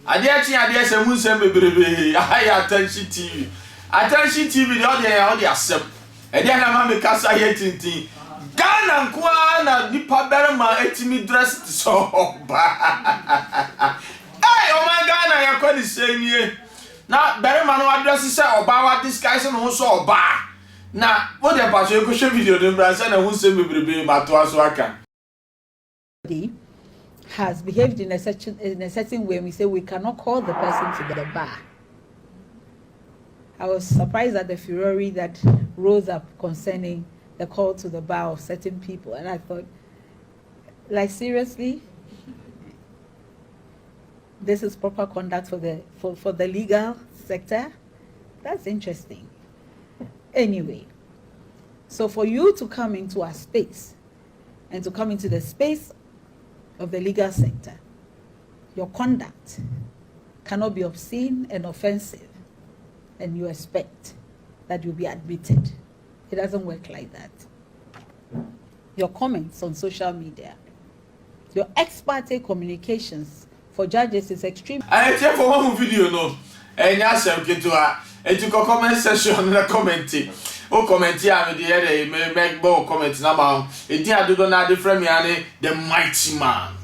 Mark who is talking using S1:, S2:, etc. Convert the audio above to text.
S1: Ade se mu nsem bebrebe. Ayi attention TV. Attention TV the accept. E dey na ma me kasa ye tintin. Ghana nkoa na nipa berema etimi dress so ba. Hey, oh my Ghana ya kwa ni senye. Na berema no address se oba wa disguise no so oba. Na what the pass you go show video dem bra say na hu nsem bebrebe ma to aso aka.
S2: Has behaved in a certain way, we say we cannot call the person to the bar. I was surprised at the furor that rose up concerning the call to the bar of certain people, and I thought, like, seriously, this is proper conduct for the legal sector? That's interesting. Anyway, so for you to come into our space and to come into the space of the legal sector, your conduct cannot be obscene and offensive, and you expect that you'll be admitted. It doesn't work like that. Your comments on social media, your ex parte communications for judges is extreme.
S1: I tell for one video no, and yes, I'm going to comment section na commenting. O comment here me dey make more comment na ba. E dey do na different me the mighty man.